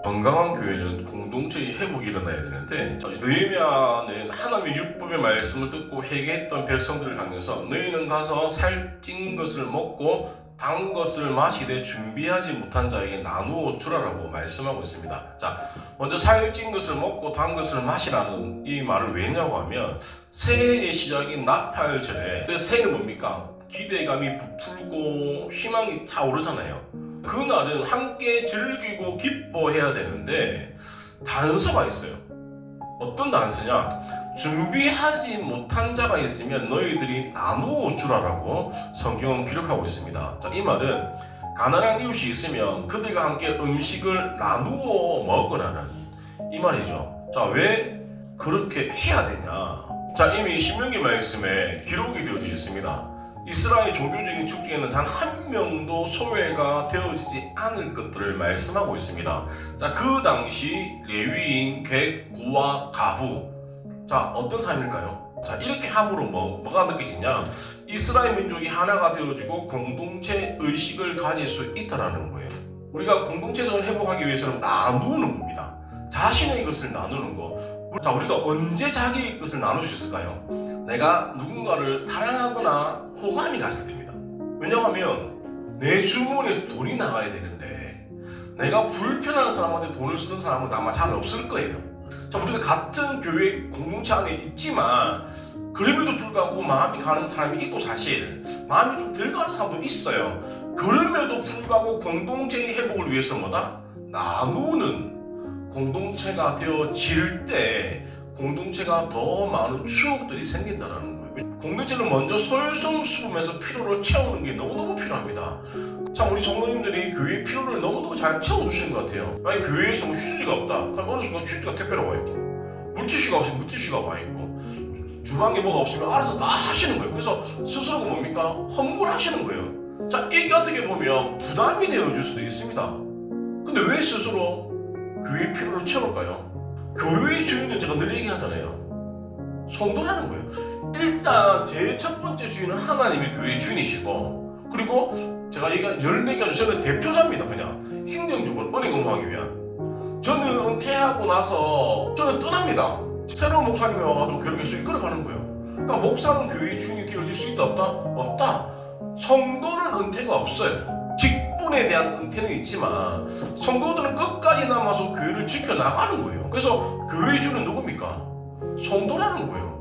건강한 교회는 공동체의 회복이 일어나야 되는데, 느헤미야는 하나님의 율법의 말씀을 듣고 회개했던 백성들을 향해서 너희는 가서 살찐 것을 먹고 단 것을 마시되 준비하지 못한 자에게 나누어 주라라고 말씀하고 있습니다. 자, 먼저 살찐 것을 먹고 단 것을 마시라는 이 말을 왜 했냐고 하면, 새해의 시작인 나팔절에, 새해는 뭡니까? 기대감이 부풀고 희망이 차오르잖아요. 그날은 함께 즐기고 기뻐해야 되는데 단서가 있어요. 어떤 단서냐? 준비하지 못한 자가 있으면 너희들이 나누어 주라라고 성경은 기록하고 있습니다. 자, 이 말은 가난한 이웃이 있으면 그들과 함께 음식을 나누어 먹으라는 이 말이죠. 자, 왜 그렇게 해야 되냐? 자, 이미 신명기 말씀에 기록이 되어져 있습니다. 이스라엘 종교적인 축제에는 단 한 명도 소외가 되어지지 않을 것들을 말씀하고 있습니다. 자, 그 당시 레위인, 객, 고와 가부, 자, 어떤 삶일까요? 자, 이렇게 함으로 뭐가 느껴지냐? 이스라엘 민족이 하나가 되어지고 공동체 의식을 가질 수 있다라는 거예요. 우리가 공동체성을 회복하기 위해서는 나누는 겁니다. 자신의 것을 나누는 거. 자, 우리가 언제 자기 것을 나눌 수 있을까요? 내가 누군가를 사랑하거나 호감이 갔을 때입니다. 왜냐하면 내 주머니에서 돈이 나가야 되는데 내가 불편한 사람한테 돈을 쓰는 사람은 아마 잘 없을 거예요. 자, 우리가 같은 교회 공동체 안에 있지만 그럼에도 불구하고 마음이 가는 사람이 있고, 사실 마음이 좀 덜 가는 사람도 있어요. 그럼에도 불구하고 공동체의 회복을 위해서 뭐다? 나누는 공동체가 되어질 때 공동체가 더 많은 추억들이 생긴다는 거예요. 공동체는 먼저 솔선수범해서 필요를 채우는 게 너무너무 필요합니다. 참, 우리 성도님들이 교회의 필요를 너무너무 잘 채워주시는 것 같아요. 아니, 교회에서 뭐 휴지가 없다. 그럼 어느 순간 휴지가 택배로 와 있고, 물티슈가 없으면 물티슈가 와 있고, 주방에 뭐가 없으면 알아서 다 하시는 거예요. 그래서 스스로가 뭡니까? 헌물하시는 거예요. 자, 이게 어떻게 보면 부담이 되어줄 수도 있습니다. 근데 왜 스스로 교회의 필요를 채울까요? 교회의 주인은 제가 늘 얘기하잖아요. 성도라는 거예요. 일단 제일 첫 번째 주인은 하나님이 교회의 주인이시고, 그리고 제가 얘기한 14가지 저는 대표자입니다. 그냥 행정적으로 은행공부하기 위한. 저는 은퇴하고 나서 저는 떠납니다. 새로운 목사님이 와가지고 교회를 계속 이끌어가는 거예요. 그러니까 목사는 교회의 주인이 되어질 수 있다 없다? 없다. 성도는 은퇴가 없어요. 직분에 대한 은퇴는 있지만 성도들은 끝까지 남아서 교회를 지켜나가는 거예요. 그래서 교회의 주는 누굽니까? 성도라는 거예요.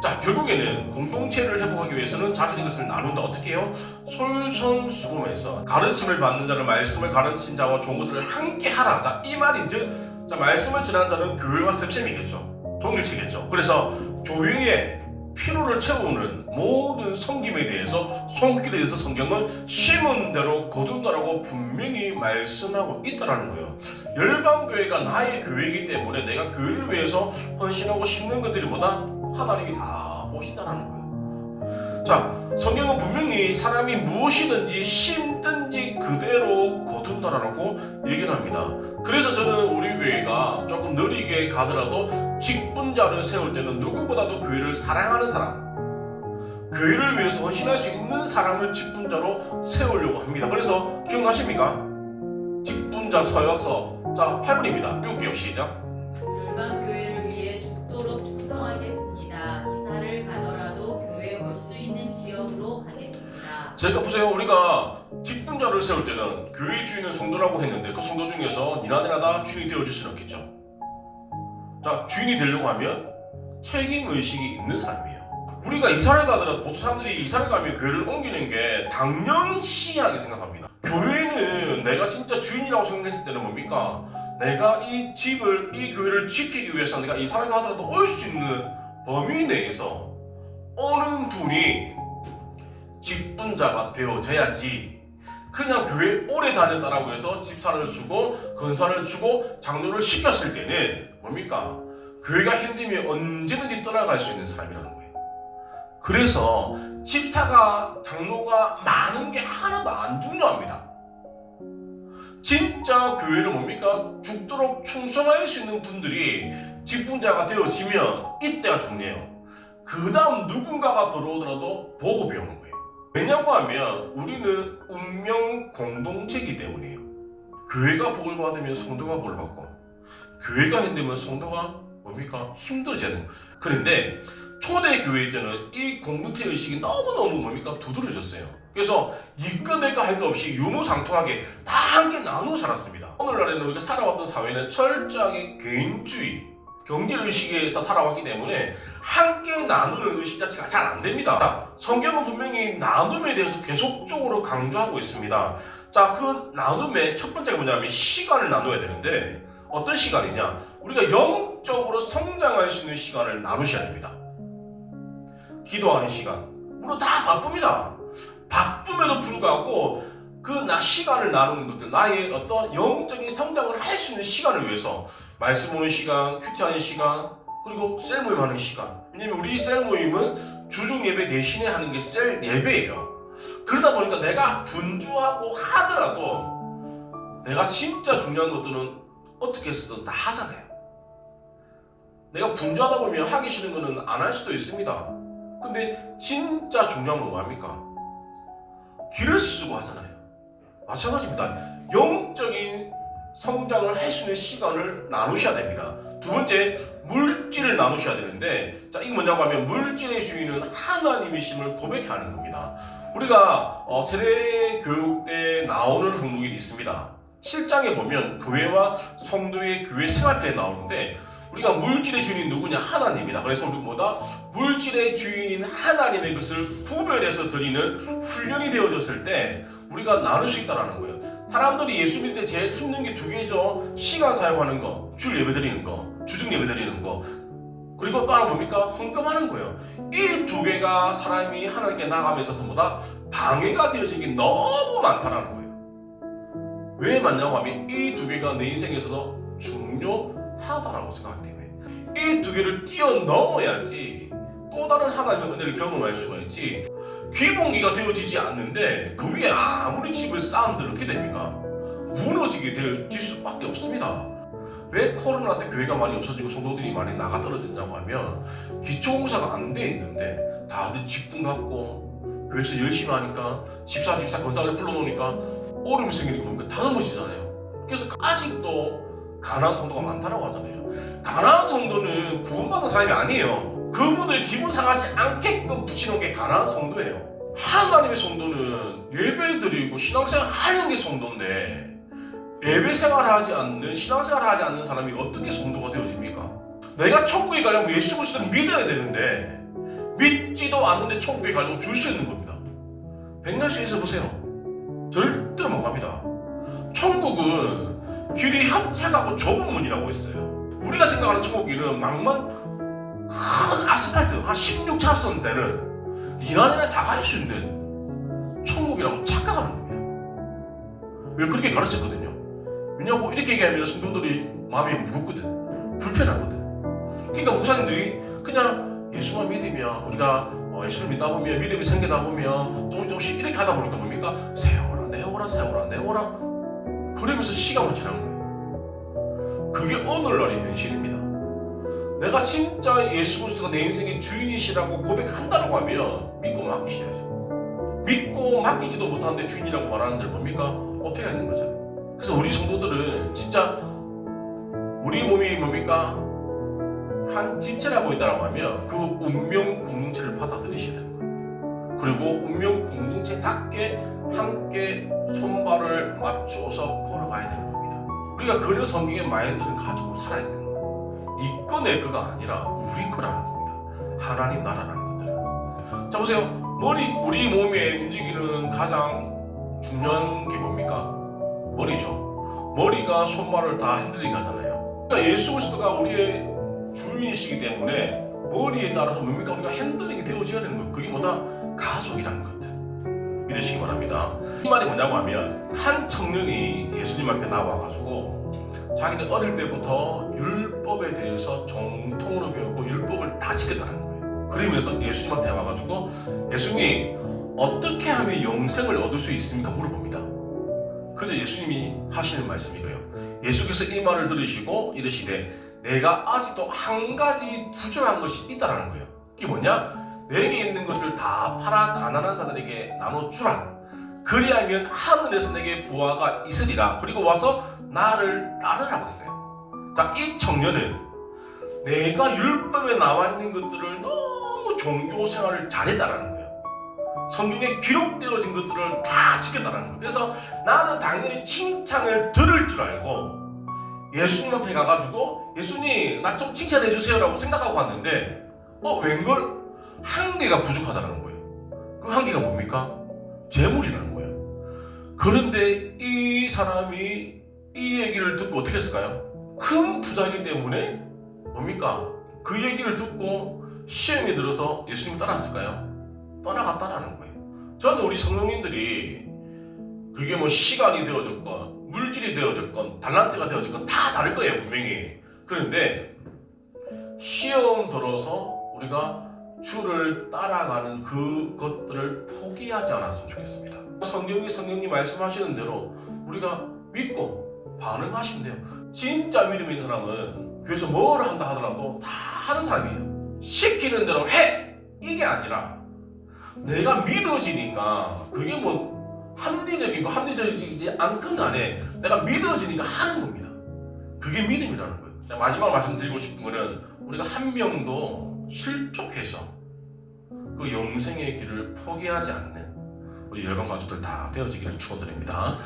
자, 결국에는 공동체를 회복하기 위해서는 자신의 것을 나눈다. 어떻게 해요? 솔선수범해서 가르침을 받는 자는 말씀을 가르친 자와 좋은 것을 함께 하라. 자, 이 말인즉, 자, 말씀을 전하는 자는 교회와 쌤쌤이겠죠. 동일체겠죠. 그래서 교회의 필요를 채우는 모든 섬김에 대해서, 손길에 대해서 성경은 심은 대로 거둔다라고 분명히 말씀하고 있다는 거예요. 열방교회가 나의 교회이기 때문에 내가 교회를 위해서 헌신하고 심는 것들이 뭐다? 하나님이 다 보신다는 거예요. 자, 성경은 분명히 사람이 무엇이든지 심든지 그대로 거둔다라고 얘기를 합니다. 그래서 저는 우리 교회가 조금 느리게 가더라도 직분자를 세울 때는 누구보다도 교회를 사랑하는 사람, 교회를 위해서 헌신할 수 있는 사람을 직분자로 세우려고 합니다. 그래서 기억나십니까? 직분자 서약서. 자, 8번입니다. 읽을게요. 시작. 열방교회를 위해 죽도록 충성하겠습니다. 이사를 가더라도 교회 올 수 있는 지역으로 가겠습니다. 제가 보세요. 우리가 직분자를 세울 때는 교회 주인은 성도라고 했는데 그 성도 중에서 니나네나다 주인이 되어줄 수는 없겠죠. 자, 주인이 되려고 하면 책임의식이 있는 사람이에요. 우리가 이사를 가더라도 보통 사람들이 이사를 가면 교회를 옮기는 게 당연시하게 생각합니다. 교회는 내가 진짜 주인이라고 생각했을 때는 뭡니까? 내가 이 집을, 이 교회를 지키기 위해서 내가 이사를 가더라도 올 수 있는 범위 내에서 오는 분이 직분자가 되어져야지, 그냥 교회 오래 다녔다라고 해서 집사를 주고 건사를 주고 장로를 시켰을 때는 뭡니까? 교회가 힘들면 언제든지 떠나갈 수 있는 사람이라는 거예요. 그래서 집사가, 장로가 많은 게 하나도 안 중요합니다. 진짜 교회를 뭡니까? 죽도록 충성할 수 있는 분들이 직분자가 되어지면 이때가 중요해요. 그 다음 누군가가 들어오더라도 보고 배우는 거예요. 왜냐고 하면 우리는 운명 공동체이기 때문이에요. 교회가 복을 받으면 성도가 복을 받고, 교회가 힘들면 성도가 뭡니까? 힘들어지는 거예요. 그런데 초대 교회 때는 이 공동체 의식이 너무너무 뭡니까? 두드러졌어요. 그래서 이끌낼까 할 것 없이 유무상통하게 다 함께 나누어 살았습니다. 오늘날에는 우리가 살아왔던 사회는 철저하게 개인주의, 경제의식에서 살아왔기 때문에 함께 나누는 의식 자체가 잘 안 됩니다. 자, 성경은 분명히 나눔에 대해서 계속적으로 강조하고 있습니다. 자, 그 나눔의 첫 번째가 뭐냐면 시간을 나눠야 되는데, 어떤 시간이냐? 우리가 영적으로 성장할 수 있는 시간을 나누셔야 됩니다. 기도하는 시간. 물론 다 바쁩니다. 바쁨에도 불구하고 그 시간을 나누는 것들, 나의 어떤 영적인 성장을 할 수 있는 시간을 위해서 말씀 보는 시간, 큐티하는 시간, 그리고 셀 모임 하는 시간. 왜냐면 우리 셀 모임은 주중 예배 대신에 하는 게 셀 예배예요. 그러다 보니까 내가 분주하고 하더라도 내가 진짜 중요한 것들은 어떻게 해서든 다 하잖아요. 내가 분주하다 보면 하기 싫은 거는 안 할 수도 있습니다. 근데 진짜 중요한 건 뭡니까? 길을 쓰고 하잖아요. 마찬가지입니다. 영적인 성장을 할 수 있는 시간을 나누셔야 됩니다. 두 번째, 물질을 나누셔야 되는데, 자, 이게 뭐냐고 하면 물질의 주인은 하나님이심을 고백해야 하는 겁니다. 우리가 세례 교육 때 나오는 항목이 있습니다. 7장에 보면 교회와 성도의 교회 생활편에 나오는데, 우리가 물질의 주인이 누구냐? 하나님이다. 그래서 우리 뭐다? 물질의 주인인 하나님의 것을 구별해서 드리는 훈련이 되어졌을 때 우리가 나눌 수 있다는 거예요. 사람들이 예수 믿을 때 제일 힘든 게 두 개죠. 시간 사용하는 거, 줄 예배 드리는 거, 주중 예배 드리는 거, 그리고 또 하나 뭡니까? 헌금하는 거예요. 이 두 개가 사람이 하나님께 나아감에 있어서 뭐다? 방해가 되어진 게 너무 많다라는 거예요. 왜 많냐고 하면 이 두 개가 내 인생에 있어서 중요하다라고 생각하기 때문에 이 두 개를 뛰어넘어야지 또 다른 하나님의 은혜를 경험할 수가 있지. 기본기가 되어지지 않는데 그 위에 아무리 집을 쌓은들 어떻게 됩니까? 무너지게 되어질 수밖에 없습니다. 왜 코로나 때 교회가 많이 없어지고 성도들이 많이 나가 떨어졌냐고 하면 기초공사가 안 돼 있는데 다들 직분 갖고 교회에서 열심히 하니까 집사 권사를 불러놓으니까 어려움이 생기니까 뭡니까? 다 넘어지잖아요. 그래서 아직도 가난한 성도가 많다라고 하잖아요. 가난한 성도는 구원받은 사람이 아니에요. 그분들 기분 상하지 않게끔 붙이는 게 가난한 성도예요. 하나님의 성도는 예배드리고 신앙생활 하는 게 성도인데, 예배생활을 하지 않는, 신앙생활을 하지 않는 사람이 어떻게 성도가 되어집니까? 내가 천국에 가려면 예수 그리스도를 믿어야 되는데 믿지도 않는데 천국에 가려면 줄 수 있는 겁니다. 백날씨에서 보세요. 절대로 못 갑니다. 천국은 길이 협착하고 좁은 문이라고 했어요. 우리가 생각하는 천국길은 막만 큰 아스팔트 한 16차선 되는 이 안에 다 갈 수 있는 천국이라고 착각하는 겁니다. 왜 그렇게 가르쳤거든요. 왜냐고 이렇게 얘기하면 성도들이 마음이 무겁거든, 불편하거든. 그러니까 목사님들이 그냥 예수만 믿으면, 우리가 예수를 믿다 보면, 믿음이 생기다 보면 조금씩 이렇게 하다 보니까 뭡니까? 세워라 내워라 세워라 내워라, 그러면서 시간만 지난 거예요. 그게 오늘날의 현실입니다. 내가 진짜 예수 그리스도가 내 인생의 주인이시라고 고백한다고 하면 믿고 맡기셔야죠. 믿고 맡기지도 못하는데 주인이라고 말하는 데는 뭡니까? 어폐가 있는 거잖아요. 그래서 우리 성도들은 진짜 우리 몸이 뭡니까? 한 지체라고 있다고 하면 그 운명 공동체를 받아들이셔야 되는 거예요. 그리고 운명 공동체답게 함께 손발을 맞춰서 걸어가야 되는 겁니다. 우리가 그런 성경의 마인드를 가지고 살아야 되는 거예요. 네 거 내 거가 아니라 우리 거라는 겁니다. 하나님 나라라는 것들. 자 보세요. 우리 몸에 움직이는 가장 중요한 게 뭡니까? 머리죠. 머리가 손발을 다 흔들리게 하잖아요. 그러니까 예수 그리스도가 우리의 주인이시기 때문에 머리에 따라서 뭡니까? 우리가 핸들링이 되어져야 되는 거예요. 그게 뭐다? 가족이라는 것들 믿으시기 바랍니다. 이 말이 뭐냐고 하면 한 청년이 예수님 앞에 나와가지고 자기는 어릴 때부터 율법에 대해서 정통으로 배우고 율법을 다 지켰다는 거예요. 그러면서 예수님한테 와가지고 예수님 어떻게 하면 영생을 얻을 수 있습니까? 물어봅니다. 그래서 예수님이 하시는 말씀이 이거예요. 예수께서 이 말을 들으시고 이르시되 내가 아직도 한 가지 부족한 것이 있다라는 거예요. 이게 뭐냐? 내게 있는 것을 다 팔아 가난한 자들에게 나눠주라. 그리하면 하늘에서 내게 보화가 있으리라. 그리고 와서 나를 따르라고 했어요. 자, 이 청년은 내가 율법에 나와 있는 것들을 너무 종교 생활을 잘했다라는 거예요. 성경에 기록되어진 것들을 다 지켰다는 거예요. 그래서 나는 당연히 칭찬을 들을 줄 알고 예수님 앞에 가가지고 예수님 나 좀 칭찬해 주세요라고 생각하고 갔는데 웬걸 한 개가 부족하다는 거예요. 그 한 개가 뭡니까? 재물이라는 거예요. 그런데 이 사람이 이 얘기를 듣고 어떻게 했을까요? 큰 부자이기 때문에 뭡니까? 그 얘기를 듣고 시험에 들어서 예수님을 따랐을까요? 떠나갔다라는 거예요. 저는 우리 성령님들이 그게 뭐 시간이 되어졌건 물질이 되어졌건 달란트가 되어졌건 다 다를 거예요, 분명히. 그런데 시험 들어서 우리가 주를 따라가는 그것들을 포기하지 않았으면 좋겠습니다. 성령님 말씀하시는 대로 우리가 믿고 반응하시면 돼요. 진짜 믿음 있는 사람은 교회에서 뭘 한다 하더라도 다 하는 사람이에요. 시키는 대로 해! 이게 아니라 내가 믿어지니까 그게 뭐 합리적이고 합리적이지 않든 간에 내가 믿어지니까 하는 겁니다. 그게 믿음이라는 거예요. 자, 마지막 말씀드리고 싶은 거는 우리가 한 명도 실족해서 그 영생의 길을 포기하지 않는 우리 열방 가족들 다 되어지기를 축원드립니다.